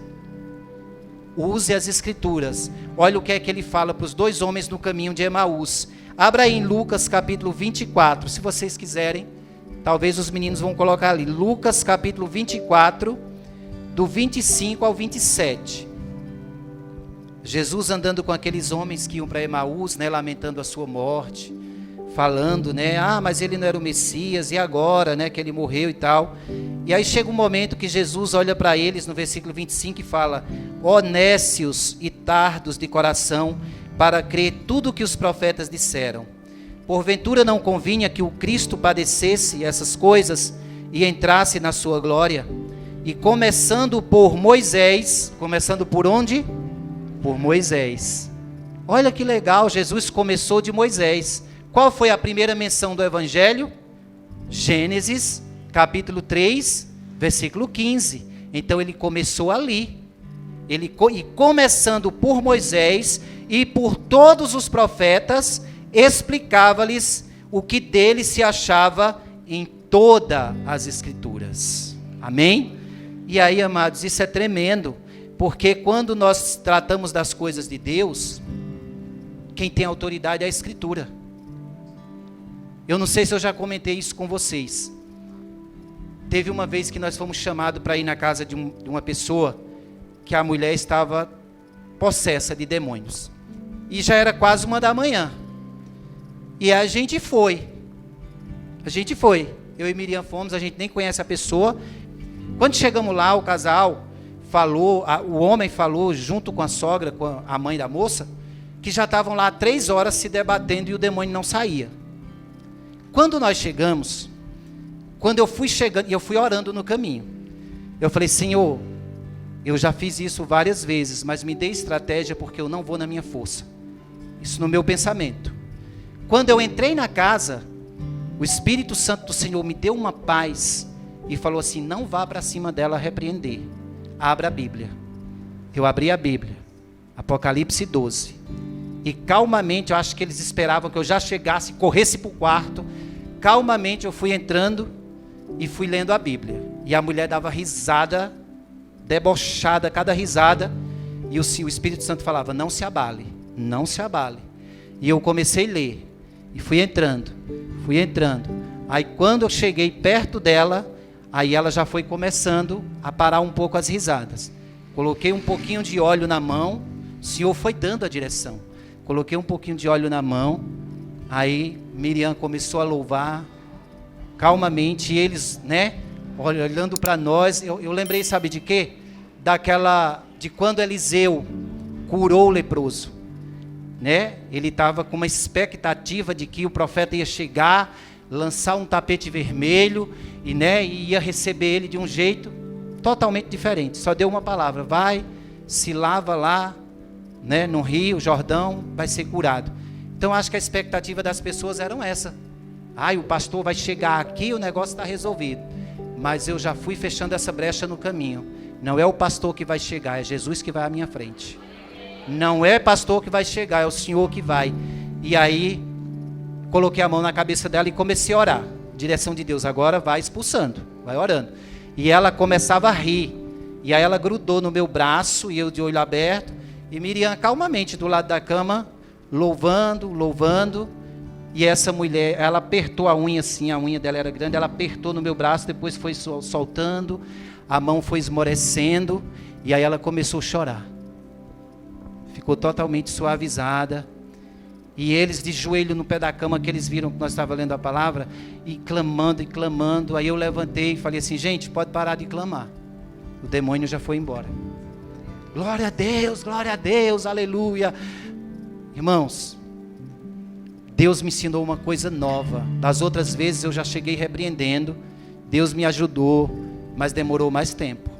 Use as Escrituras. Olha o que é que ele fala para os 2 homens no caminho de Emaús. Abra aí em Lucas capítulo 24, se vocês quiserem. Talvez os meninos vão colocar ali. Lucas capítulo 24, do 25 ao 27. Jesus andando com aqueles homens que iam para Emaús, né, lamentando a sua morte, falando, né, mas ele não era o Messias, e agora, né, que ele morreu e tal. E aí chega um momento que Jesus olha para eles no versículo 25 e fala: ó nécios e tardos de coração, para crer tudo o que os profetas disseram. Porventura não convinha que o Cristo padecesse essas coisas e entrasse na sua glória? E começando por Moisés, começando por onde? Por Moisés. Olha que legal, Jesus começou de Moisés. Qual foi a primeira menção do Evangelho? Gênesis, capítulo 3, versículo 15. Então ele começou ali. E começando por Moisés e por todos os profetas, explicava-lhes o que dele se achava em todas as Escrituras. Amém? E aí, amados, isso é tremendo, porque quando nós tratamos das coisas de Deus, quem tem autoridade é a Escritura. Eu não sei se eu já comentei isso com vocês. Teve uma vez que nós fomos chamados para ir na casa de uma pessoa, que a mulher estava possessa de demônios. E já era quase 1 da manhã. E a gente foi. Eu e Miriam fomos, a gente nem conhece a pessoa. Quando chegamos lá, o casal falou, o homem falou junto com a sogra, com a mãe da moça, que já estavam lá 3 horas se debatendo e o demônio não saía. Quando nós chegamos, quando eu fui chegando, e eu fui orando no caminho, eu falei: Senhor, eu já fiz isso várias vezes, mas me dê estratégia porque eu não vou na minha força. Isso no meu pensamento. Quando eu entrei na casa, o Espírito Santo do Senhor me deu uma paz e falou assim: não vá para cima dela repreender. Abra a Bíblia. Eu abri a Bíblia. Apocalipse 12. E calmamente, eu acho que eles esperavam que eu já chegasse, corresse para o quarto. Calmamente eu fui entrando e fui lendo a Bíblia. E a mulher dava risada, debochada, cada risada, e o Espírito Santo falava: não se abale, não se abale. E eu comecei a ler, e fui entrando, aí quando eu cheguei perto dela, aí ela já foi começando a parar um pouco as risadas. Coloquei um pouquinho de óleo na mão, o Senhor foi dando a direção, coloquei um pouquinho de óleo na mão, aí Miriam começou a louvar, calmamente, e eles, olhando para nós, eu lembrei, sabe de quê? De quando Eliseu curou o leproso, Ele estava com uma expectativa de que o profeta ia chegar, lançar um tapete vermelho, e ia receber ele de um jeito totalmente diferente. Só deu uma palavra: vai, se lava lá, no Rio Jordão, vai ser curado. Então acho que a expectativa das pessoas era essa. O pastor vai chegar aqui, o negócio está resolvido. Mas eu já fui fechando essa brecha no caminho. Não é o pastor que vai chegar, é Jesus que vai à minha frente. Não é pastor que vai chegar, é o Senhor que vai. E aí, coloquei a mão na cabeça dela e comecei a orar. Direção de Deus, agora vai expulsando, vai orando. E ela começava a rir. E aí ela grudou no meu braço, e eu de olho aberto. E Miriam calmamente do lado da cama, louvando. E essa mulher, ela apertou a unha assim, a unha dela era grande, ela apertou no meu braço, depois foi soltando, a mão foi esmorecendo, e aí ela começou a chorar. Ficou totalmente suavizada. E eles de joelho no pé da cama, que eles viram que nós estávamos lendo a palavra, e clamando. Aí eu levantei e falei assim: gente, pode parar de clamar. O demônio já foi embora. Glória a Deus, aleluia. Irmãos, Deus me ensinou uma coisa nova. Das outras vezes eu já cheguei repreendendo, Deus me ajudou, mas demorou mais tempo.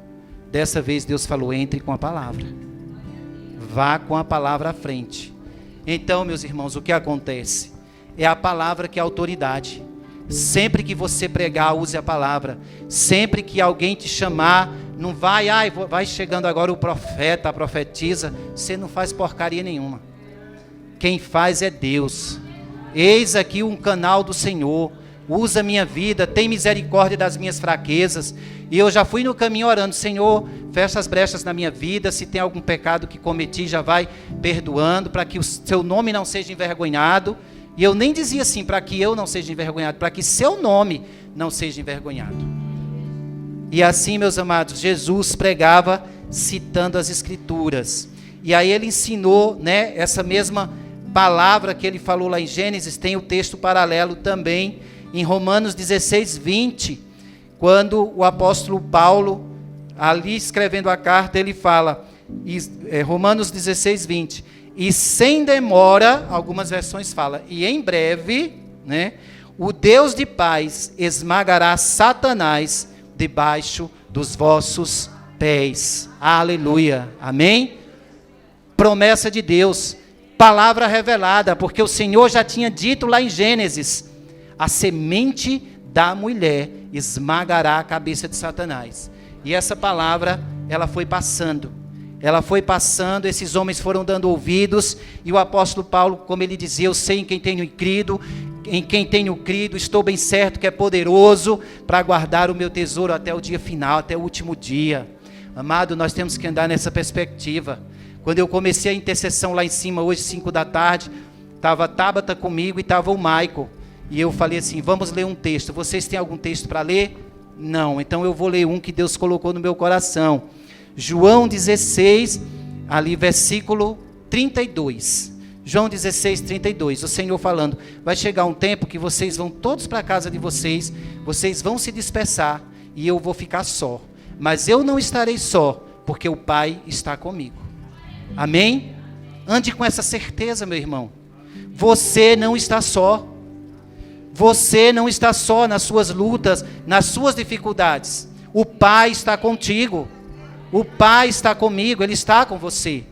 Dessa vez Deus falou: entre com a palavra, vá com a palavra à frente. Então, meus irmãos, o que acontece? É a palavra que é a autoridade. Sempre que você pregar, use a palavra. Sempre que alguém te chamar, não vai chegando agora o profeta, a profetisa, você não faz porcaria nenhuma. Quem faz é Deus. Eis aqui um canal do Senhor, usa a minha vida, tem misericórdia das minhas fraquezas. E eu já fui no caminho orando: Senhor, fecha as brechas na minha vida, se tem algum pecado que cometi, já vai perdoando, para que o seu nome não seja envergonhado. E eu nem dizia assim, para que eu não seja envergonhado, para que seu nome não seja envergonhado. E assim, meus amados, Jesus pregava citando as Escrituras. E aí ele ensinou, essa mesma palavra que ele falou lá em Gênesis, tem o texto paralelo também em Romanos 16, 20, quando o apóstolo Paulo, ali escrevendo a carta, ele fala, Romanos 16, 20, e sem demora, algumas versões falam, e em breve, o Deus de paz esmagará Satanás debaixo dos vossos pés. Aleluia, amém? Promessa de Deus, palavra revelada, porque o Senhor já tinha dito lá em Gênesis: a semente da mulher esmagará a cabeça de Satanás. E essa palavra, ela foi passando, esses homens foram dando ouvidos, e o apóstolo Paulo, como ele dizia, eu sei em quem tenho crido, estou bem certo que é poderoso para guardar o meu tesouro até o dia final, até o último dia. Amado, nós temos que andar nessa perspectiva. Quando eu comecei a intercessão lá em cima, hoje 5 da tarde, estava a Tabata comigo e estava o Michael, e eu falei assim, vamos ler um texto, vocês têm algum texto para ler? Não, então eu vou ler um que Deus colocou no meu coração. João 16, ali versículo 32. João 16, 32. O Senhor falando, vai chegar um tempo que vocês vão todos para a casa de vocês vão se dispersar e eu vou ficar só. Mas eu não estarei só, porque o Pai está comigo. Amém? Ande com essa certeza, meu irmão. Você não está só. Você não está só nas suas lutas, nas suas dificuldades. O Pai está contigo. O Pai está comigo, Ele está com você.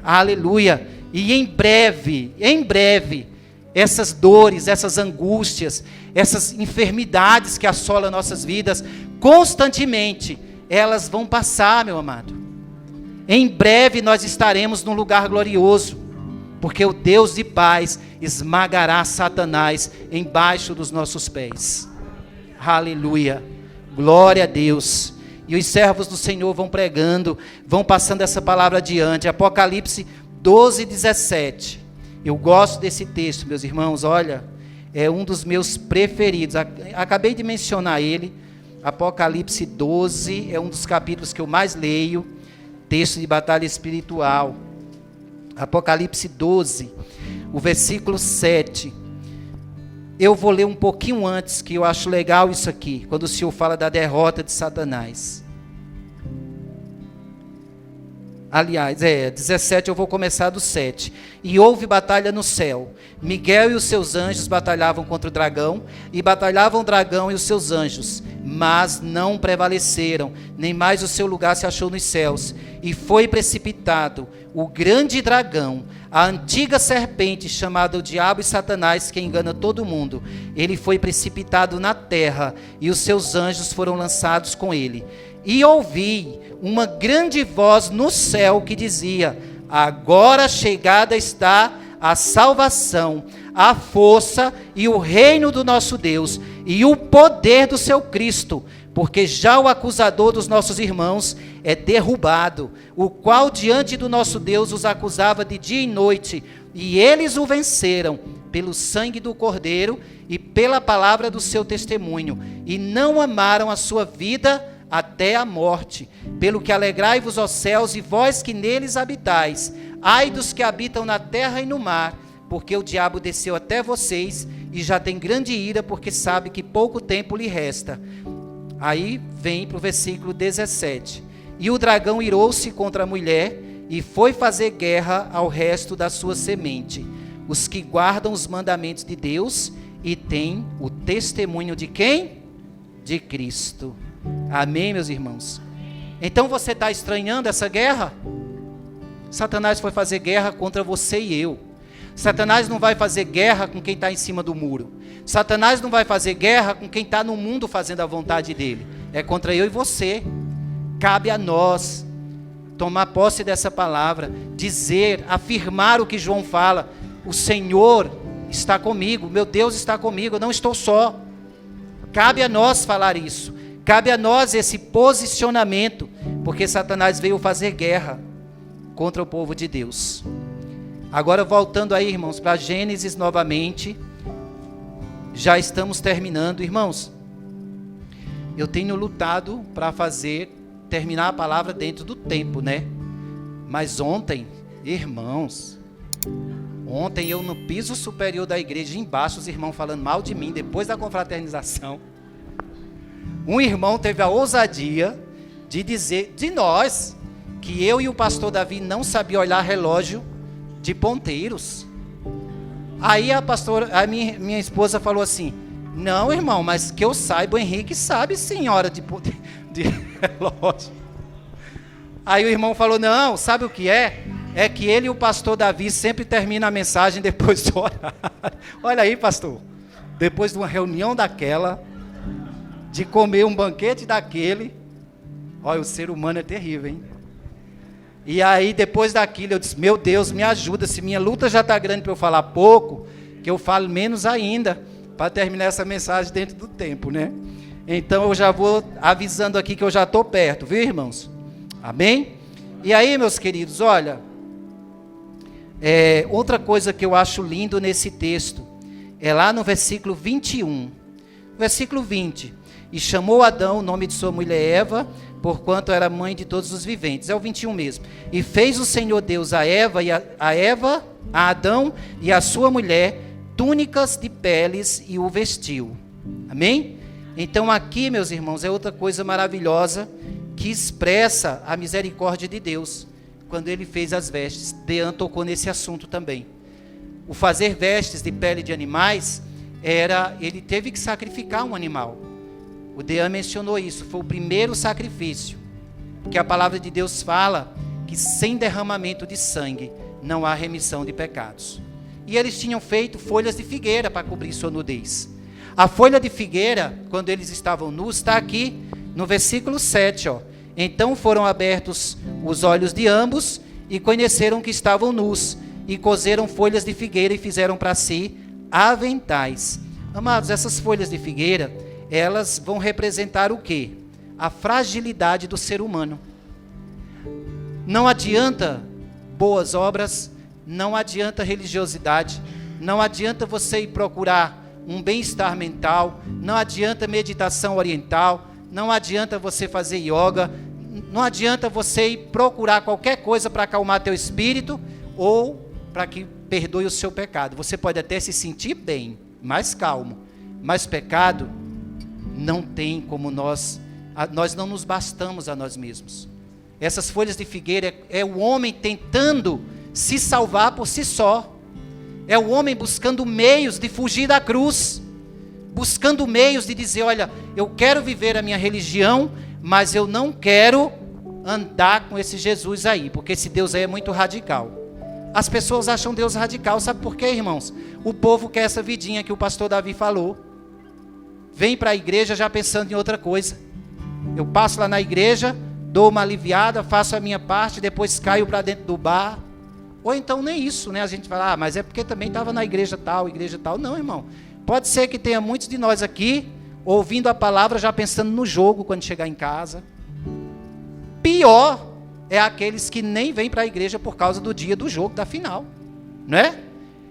Aleluia. E em breve, essas dores, essas angústias, essas enfermidades que assolam nossas vidas, constantemente, elas vão passar, meu amado. Em breve nós estaremos num lugar glorioso, porque o Deus de paz esmagará Satanás embaixo dos nossos pés. Aleluia. Glória a Deus. E os servos do Senhor vão pregando, vão passando essa palavra adiante. Apocalipse 12, 17. Eu gosto desse texto, meus irmãos, olha, é um dos meus preferidos. Acabei de mencionar ele. Apocalipse 12 é um dos capítulos que eu mais leio. Texto de batalha espiritual. Apocalipse 12, o versículo 7. Eu vou ler um pouquinho antes, que eu acho legal isso aqui, quando o Senhor fala da derrota de Satanás. Aliás, 17, eu vou começar do 7. E houve batalha no céu. Miguel e os seus anjos batalhavam contra o dragão, e batalhavam o dragão e os seus anjos, mas não prevaleceram, nem mais o seu lugar se achou nos céus. E foi precipitado o grande dragão, a antiga serpente, chamada o diabo e Satanás, que engana todo mundo. Ele foi precipitado na terra, e os seus anjos foram lançados com ele. E ouvi uma grande voz no céu que dizia: agora chegada está a salvação, a força e o reino do nosso Deus, e o poder do seu Cristo, porque já o acusador dos nossos irmãos é derrubado, o qual diante do nosso Deus os acusava de dia e noite, e eles o venceram pelo sangue do Cordeiro e pela palavra do seu testemunho, e não amaram a sua vida até a morte. Pelo que alegrai-vos, ó céus, e vós que neles habitais. Ai dos que habitam na terra e no mar, porque o diabo desceu até vocês, e já tem grande ira, porque sabe que pouco tempo lhe resta. Aí vem para o versículo 17. E o dragão irou-se contra a mulher, e foi fazer guerra ao resto da sua semente, os que guardam os mandamentos de Deus, e têm o testemunho de quem? De Cristo. Amém, meus irmãos? Então você está estranhando essa guerra? Satanás foi fazer guerra contra você e eu. Satanás não vai fazer guerra com quem está em cima do muro. Satanás não vai fazer guerra com quem está no mundo fazendo a vontade dele. É contra eu e você. Cabe a nós tomar posse dessa palavra, dizer, afirmar o que João fala. O Senhor está comigo, meu Deus está comigo, eu não estou só. Cabe a nós falar isso. Cabe a nós esse posicionamento, porque Satanás veio fazer guerra contra o povo de Deus. Agora voltando aí, irmãos, para Gênesis novamente, já estamos terminando, irmãos. Eu tenho lutado para terminar a palavra dentro do tempo, né? Mas ontem, irmãos, eu no piso superior da igreja, embaixo, os irmãos falando mal de mim, depois da confraternização. Um irmão teve a ousadia de dizer de nós que eu e o pastor Davi não sabia olhar relógio de ponteiros. Aí a minha esposa falou assim: não, irmão, mas que eu saiba, o Henrique sabe sim hora de relógio. Aí o irmão falou: não, sabe o que é? É que ele e o pastor Davi sempre terminam a mensagem depois do horário. Olha aí, pastor, depois de uma reunião daquela, de comer um banquete daquele, Olha, o ser humano é terrível, hein? E aí, depois daquilo, eu disse, meu Deus, me ajuda, se minha luta já está grande para eu falar pouco, que eu falo menos ainda, para terminar essa mensagem dentro do tempo, né? Então, eu já vou avisando aqui que eu já estou perto, viu, irmãos? Amém? E aí, meus queridos, olha, outra coisa que eu acho lindo nesse texto, é lá no versículo 21, versículo 20, e chamou Adão o nome de sua mulher Eva, porquanto era mãe de todos os viventes. É o 21 mesmo. E fez o Senhor Deus a Adão e a sua mulher túnicas de peles e o vestiu. Amém? Então aqui, meus irmãos, é outra coisa maravilhosa que expressa a misericórdia de Deus quando ele fez as vestes. Dean tocou nesse assunto também. O fazer vestes de pele de animais ele teve que sacrificar um animal. O Dean mencionou isso, foi o primeiro sacrifício, porque a palavra de Deus fala que sem derramamento de sangue não há remissão de pecados. E eles tinham feito folhas de figueira para cobrir sua nudez. A folha de figueira, quando eles estavam nus, está aqui no versículo 7. Então foram abertos os olhos de ambos e conheceram que estavam nus, e coseram folhas de figueira e fizeram para si aventais. Amados, essas folhas de figueira, elas vão representar o quê? A fragilidade do ser humano. Não adianta boas obras, não adianta religiosidade, não adianta você ir procurar um bem-estar mental, não adianta meditação oriental, não adianta você fazer yoga, não adianta você ir procurar qualquer coisa para acalmar teu espírito ou para que perdoe o seu pecado. Você pode até se sentir bem, mais calmo, mas pecado não tem como nós não nos bastamos a nós mesmos. Essas folhas de figueira é o homem tentando se salvar por si só. É o homem buscando meios de fugir da cruz, buscando meios de dizer, olha, eu quero viver a minha religião, mas eu não quero andar com esse Jesus aí, porque esse Deus aí é muito radical. As pessoas acham Deus radical, sabe por quê, irmãos? O povo quer essa vidinha que o pastor Davi falou. Vem para a igreja já pensando em outra coisa. Eu passo lá na igreja, dou uma aliviada, faço a minha parte, depois caio para dentro do bar. Ou então nem isso, né? A gente fala, mas é porque também estava na igreja tal. Não, irmão. Pode ser que tenha muitos de nós aqui, ouvindo a palavra, já pensando no jogo quando chegar em casa. Pior é aqueles que nem vêm para a igreja por causa do dia do jogo, da final. Não é?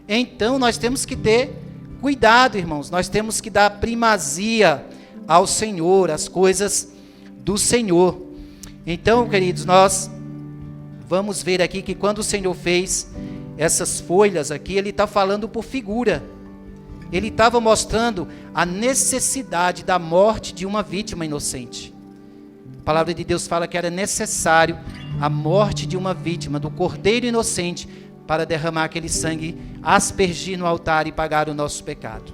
Então nós temos que ter cuidado, irmãos. Nós temos que dar primazia ao Senhor, às coisas do Senhor. Então, queridos, nós vamos ver aqui que quando o Senhor fez essas folhas aqui, Ele está falando por figura. Ele estava mostrando a necessidade da morte de uma vítima inocente. A palavra de Deus fala que era necessário a morte de uma vítima, do cordeiro inocente, para derramar aquele sangue, aspergir no altar e pagar o nosso pecado.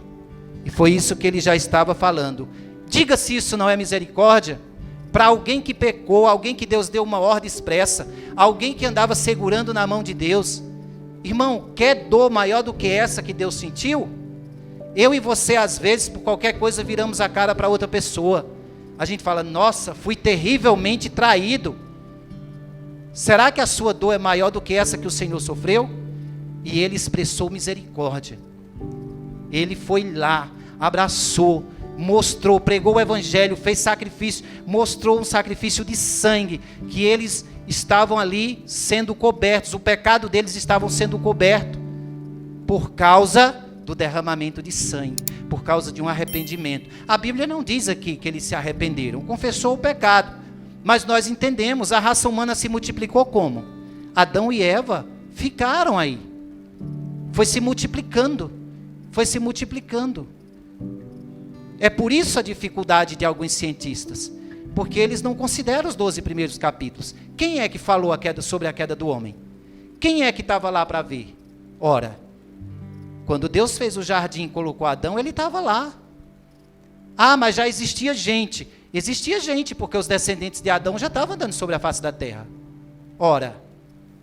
E foi isso que ele já estava falando. Diga se isso não é misericórdia para alguém que pecou, alguém que Deus deu uma ordem expressa, alguém que andava segurando na mão de Deus. Irmão, quer dor maior do que essa que Deus sentiu? Eu e você, às vezes, por qualquer coisa, viramos a cara para outra pessoa. A gente fala, nossa, fui terrivelmente traído. Será que a sua dor é maior do que essa que o Senhor sofreu? E ele expressou misericórdia. Ele foi lá, abraçou, mostrou, pregou o evangelho, fez sacrifício, mostrou um sacrifício de sangue, que eles estavam ali sendo cobertos, o pecado deles estavam sendo coberto, por causa do derramamento de sangue, por causa de um arrependimento. A Bíblia não diz aqui que eles se arrependeram, confessou o pecado, mas nós entendemos, a raça humana se multiplicou como? Adão e Eva ficaram aí, foi se multiplicando, É por isso a dificuldade de alguns cientistas, porque eles não consideram os 12 primeiros capítulos. Quem é que falou sobre a queda do homem? Quem é que estava lá para ver? Ora, quando Deus fez o jardim e colocou Adão, ele estava lá. Ah, mas já existia gente. Existia gente, porque os descendentes de Adão já estavam andando sobre a face da terra. Ora,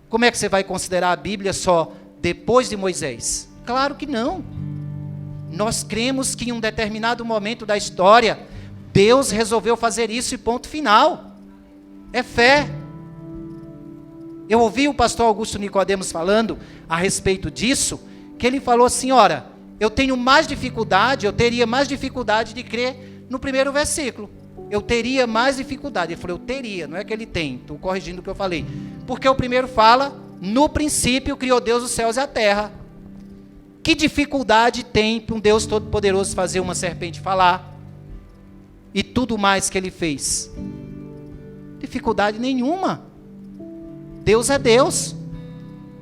como é que você vai considerar a Bíblia só depois de Moisés? Claro que não. Nós cremos que em um determinado momento da história, Deus resolveu fazer isso e ponto final. É fé. Eu ouvi o pastor Augusto Nicodemos falando a respeito disso, que ele falou assim, ora, eu teria mais dificuldade de crer no primeiro versículo. Eu teria mais dificuldade. Ele falou, eu teria, não é que ele tem, estou corrigindo o que eu falei. Porque o primeiro fala, no princípio criou Deus os céus e a terra. Que dificuldade tem para um Deus todo-poderoso fazer uma serpente falar? E tudo mais que ele fez? Dificuldade nenhuma. Deus é Deus.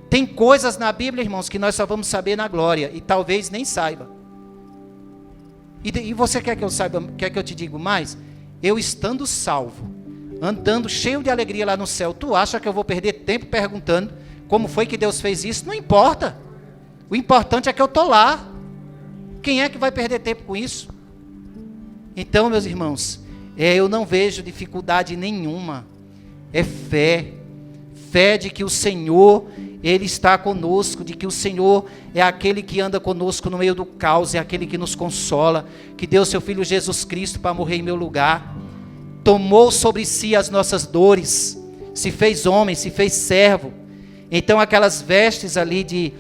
Tem coisas na Bíblia, irmãos, que nós só vamos saber na glória, e talvez nem saiba. E você quer que eu saiba, quer que eu te diga mais? Eu estando salvo, andando cheio de alegria lá no céu, tu acha que eu vou perder tempo perguntando como foi que Deus fez isso? Não importa. O importante é que eu estou lá. Quem é que vai perder tempo com isso? Então, meus irmãos, eu não vejo dificuldade nenhuma. É fé. Fé de que o Senhor, Ele está conosco, de que o Senhor é aquele que anda conosco no meio do caos, é aquele que nos consola, que deu seu Filho Jesus Cristo para morrer em meu lugar, tomou sobre si as nossas dores, se fez homem, se fez servo. Então aquelas vestes ali de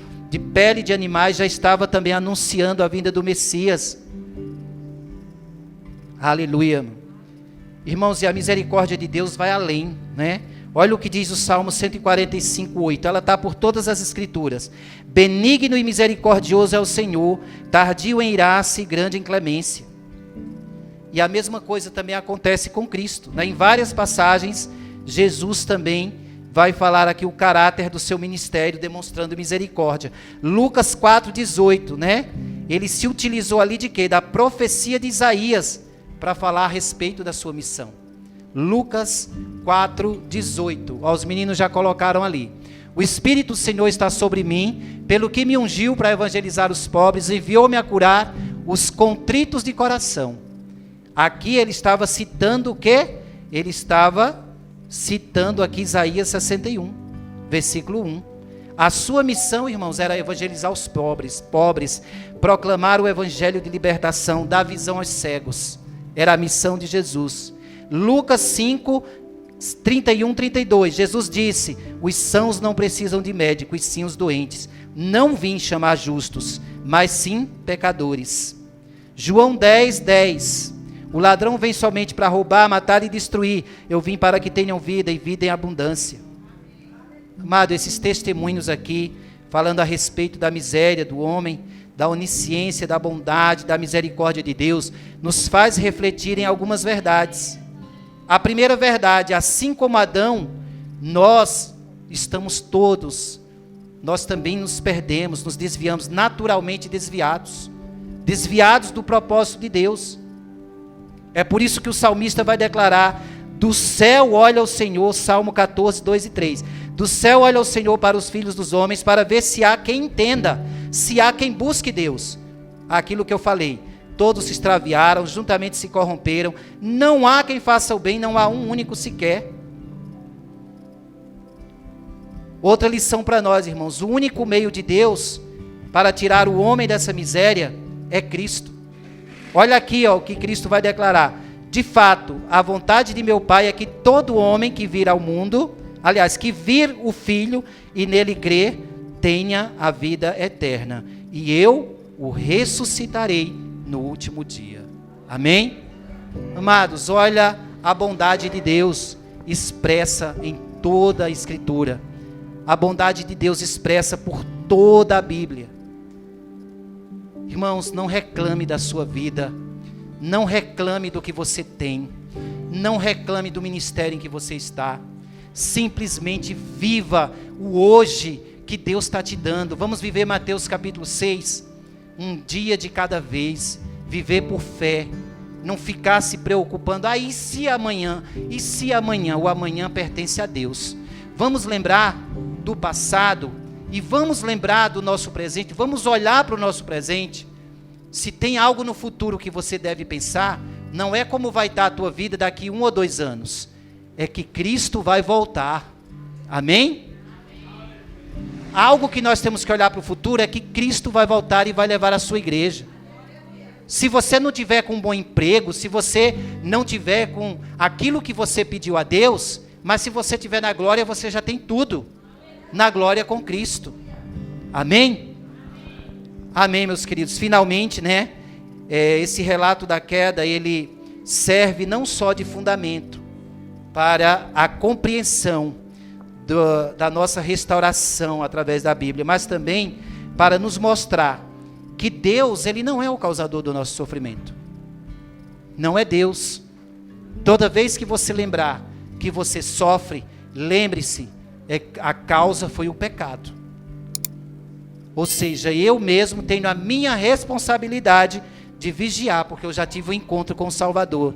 pele de animais já estava também anunciando a vinda do Messias. Aleluia. Irmãos, e a misericórdia de Deus vai além, né? Olha o que diz o Salmo 145:8. Ela está por todas as escrituras. Benigno e misericordioso é o Senhor, tardio em irar-se e grande em clemência. E a mesma coisa também acontece com Cristo, né? Em várias passagens, Jesus também vai falar aqui o caráter do seu ministério, demonstrando misericórdia. Lucas 4:18, né? Ele se utilizou ali de quê? Da profecia de Isaías, para falar a respeito da sua missão. Lucas 4:18. Os meninos já colocaram ali. O Espírito do Senhor está sobre mim, pelo que me ungiu para evangelizar os pobres, enviou-me a curar os contritos de coração. Aqui ele estava citando o quê? Ele estava citando aqui Isaías 61, versículo 1. A sua missão, irmãos, era evangelizar os pobres, proclamar o evangelho de libertação, dar visão aos cegos. Era a missão de Jesus. Lucas 5, 31, 32, Jesus disse, os sãos não precisam de médico, e sim os doentes. Não vim chamar justos, mas sim pecadores. João 10, 10, o ladrão vem somente para roubar, matar e destruir. Eu vim para que tenham vida e vida em abundância. Amado, esses testemunhos aqui, falando a respeito da miséria do homem, da onisciência, da bondade, da misericórdia de Deus, nos faz refletir em algumas verdades. A primeira verdade, assim como Adão, nós estamos todos, nós também nos perdemos, nos desviamos, naturalmente desviados do propósito de Deus. É por isso que o salmista vai declarar, do céu olha o Senhor, Salmo 14, 2 e 3, do céu olha o Senhor para os filhos dos homens, para ver se há quem entenda, se há quem busque Deus. Aquilo que eu falei, todos se extraviaram, juntamente se corromperam, não há quem faça o bem, não há um único sequer. Outra lição para nós, irmãos, o único meio de Deus para tirar o homem dessa miséria é Cristo. Olha aqui, o que Cristo vai declarar. De fato, a vontade de meu Pai é que todo homem que vir ao mundo, aliás, que vir o Filho e nele crer, tenha a vida eterna. E eu o ressuscitarei no último dia. Amém? Amados, olha a bondade de Deus expressa em toda a Escritura. A bondade de Deus expressa por toda a Bíblia. Irmãos, não reclame da sua vida. Não reclame do que você tem. Não reclame do ministério em que você está. Simplesmente viva o hoje que Deus está te dando. Vamos viver Mateus capítulo 6. Um dia de cada vez, viver por fé, não ficar se preocupando, e se amanhã? E se amanhã? O amanhã pertence a Deus. Vamos lembrar do passado e vamos lembrar do nosso presente, vamos olhar para o nosso presente. Se tem algo no futuro que você deve pensar, não é como vai estar a tua vida daqui 1 ou 2 anos, é que Cristo vai voltar. Amém? Algo que nós temos que olhar para o futuro é que Cristo vai voltar e vai levar a sua igreja. Se você não tiver com um bom emprego, se você não tiver com aquilo que você pediu a Deus, Mas se você estiver na glória, você já tem tudo. Na glória com Cristo. Amém? Amém, meus queridos. Finalmente, né? Esse relato da queda, ele serve não só de fundamento para a compreensão da nossa restauração através da Bíblia, mas também para nos mostrar que Deus, ele não é o causador do nosso sofrimento. Não é Deus. Toda vez que você lembrar que você sofre, lembre-se, a causa foi o pecado. Ou seja, eu mesmo tenho a minha responsabilidade de vigiar, porque eu já tive um encontro com o Salvador.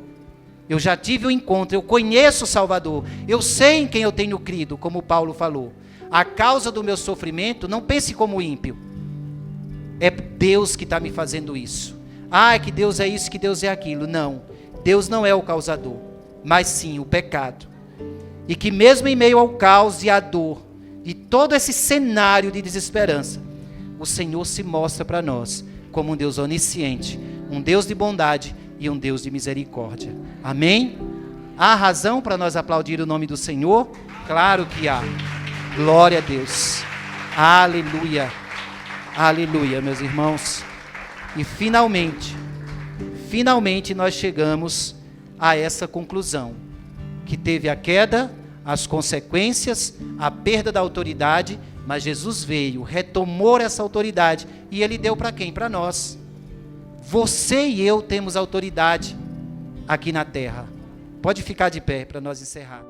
Eu já tive um encontro, eu conheço o Salvador. Eu sei em quem eu tenho crido, como Paulo falou. A causa do meu sofrimento, não pense como ímpio. É Deus que está me fazendo isso. É que Deus é isso, que Deus é aquilo. Não, Deus não é o causador, mas sim o pecado. E que mesmo em meio ao caos e à dor, e todo esse cenário de desesperança, o Senhor se mostra para nós como um Deus onisciente, um Deus de bondade e um Deus de misericórdia. Amém? Há razão para nós aplaudir o nome do Senhor? Claro que há. Glória a Deus. Aleluia. Aleluia, meus irmãos. E finalmente nós chegamos a essa conclusão, que teve a queda, as consequências, a perda da autoridade, mas Jesus veio, retomou essa autoridade, e Ele deu para quem? Para nós. Você e eu temos autoridade aqui na terra. Pode ficar de pé para nós encerrar.